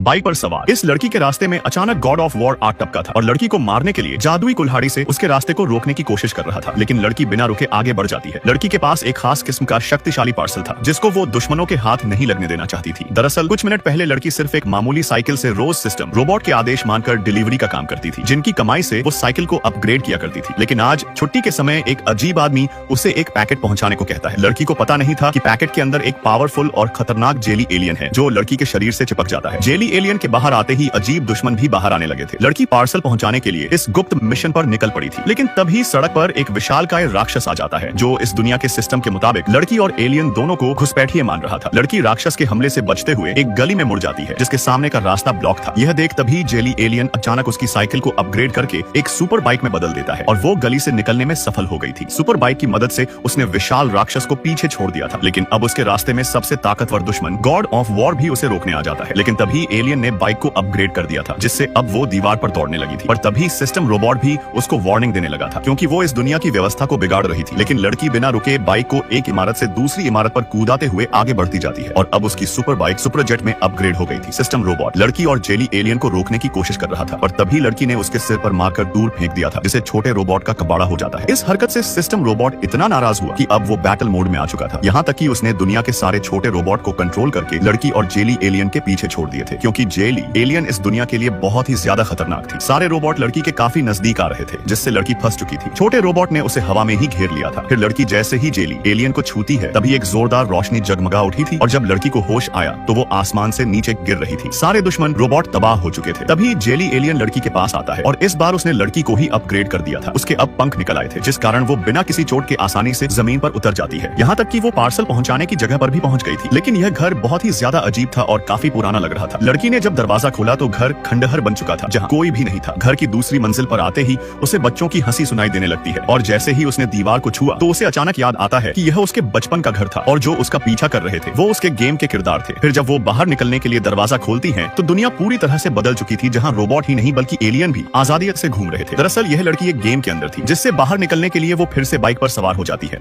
Bike पर सवार इस लड़की के रास्ते में अचानक गॉड ऑफ वॉर आ टपका था और लड़की को मारने के लिए जादुई कुल्हाड़ी से उसके रास्ते को रोकने की कोशिश कर रहा था, लेकिन लड़की बिना रुके आगे बढ़ जाती है। लड़की के पास एक खास किस्म का शक्तिशाली पार्सल था जिसको वो दुश्मनों के हाथ नहीं लगने देना चाहती थी। दरअसल कुछ मिनट पहले लड़की सिर्फ एक मामूली साइकिल से रोज सिस्टम रोबोट के आदेश मानकर डिलीवरी का काम करती थी, जिनकी कमाई से वो साइकिल को अपग्रेड किया करती थी। लेकिन आज छुट्टी के समय एक अजीब आदमी उसे एक पैकेट पहुंचाने को कहता है। लड़की को पता नहीं था कि पैकेट के अंदर एक पावरफुल और खतरनाक जेली एलियन है जो लड़की के शरीर से चिपक जाता है। जेली एलियन के बाहर आते ही अजीब दुश्मन भी बाहर आने लगे थे। लड़की पार्सल पहुंचाने के लिए इस गुप्त मिशन पर निकल पड़ी थी, लेकिन तभी सड़क पर एक विशालकाय राक्षस आ जाता है जो इस दुनिया के सिस्टम के मुताबिक लड़की और एलियन दोनों को घुसपैठिए मान रहा था। लड़की राक्षस के हमले से बचते हुए एक गली में मुड़ जाती है जिसके सामने का रास्ता ब्लॉक था। यह देख तभी जेली एलियन अचानक उसकी साइकिल को अपग्रेड करके एक सुपर बाइक में बदल देता है और वो गली से निकलने में सफल हो गई थी। सुपर बाइक की मदद से उसने विशाल राक्षस को पीछे छोड़ दिया था, लेकिन अब उसके रास्ते में सबसे ताकतवर दुश्मन गॉड ऑफ वॉर भी उसे रोकने आ जाता है। लेकिन तभी एलियन ने बाइक को अपग्रेड कर दिया था जिससे अब वो दीवार पर दौड़ने लगी थी। पर तभी सिस्टम रोबोट भी उसको वार्निंग देने लगा था क्योंकि वो इस दुनिया की व्यवस्था को बिगाड़ रही थी। लेकिन लड़की बिना रुके बाइक को एक इमारत से दूसरी इमारत पर कूदाते हुए आगे बढ़ती जाती है और अब उसकी सुपर बाइक सुपर जेट में अपग्रेड हो गई थी। सिस्टम रोबोट लड़की और जेली एलियन को रोकने की कोशिश कर रहा था, पर तभी लड़की ने उसके सिर पर मारकर दूर फेंक दिया था जिससे छोटे रोबोट का कबाड़ा हो जाता है। इस हरकत से सिस्टम रोबोट इतना नाराज हुआ कि अब वो बैटल मोड में आ चुका था। यहाँ तक कि उसने दुनिया के सारे छोटे रोबोट को कंट्रोल करके लड़की और जेली एलियन के पीछे छोड़ दिए थे, क्योंकि जेली एलियन इस दुनिया के लिए बहुत ही ज्यादा खतरनाक थी। सारे रोबोट लड़की के काफी नजदीक आ रहे थे जिससे लड़की फंस चुकी थी। छोटे रोबोट ने उसे हवा में ही घेर लिया था। फिर लड़की जैसे ही जेली एलियन को छूती है तभी एक जोरदार रोशनी जगमगा उठी थी और जब लड़की को होश आया तो वो आसमान से नीचे गिर रही थी। सारे दुश्मन रोबोट तबाह हो चुके थे। तभी जेली एलियन लड़की के पास आता है और इस बार उसने लड़की को ही अपग्रेड कर दिया था। उसके अब पंख निकल आए थे जिस कारण वो बिना किसी चोट के आसानी से जमीन पर उतर जाती है। यहाँ तक कि वो पार्सल पहुंचाने की जगह पर भी पहुंच गई थी। लेकिन यह घर बहुत ही ज्यादा अजीब था और काफी पुराना लग रहा था। लड़की ने जब दरवाजा खोला तो घर खंडहर बन चुका था जहाँ कोई भी नहीं था। घर की दूसरी मंजिल पर आते ही उसे बच्चों की हंसी सुनाई देने लगती है और जैसे ही उसने दीवार को छुआ तो उसे अचानक याद आता है कि यह उसके बचपन का घर था और जो उसका पीछा कर रहे थे वो उसके गेम के किरदार थे। फिर जब वो बाहर निकलने के लिए दरवाजा खोलती हैं तो दुनिया पूरी तरह से बदल चुकी थी, जहां रोबोट ही नहीं बल्कि एलियन भी आजादी से घूम रहे थे। दरअसल यह लड़की एक गेम के अंदर थी जिससे बाहर निकलने के लिए वो फिर से बाइक पर सवार हो जाती है।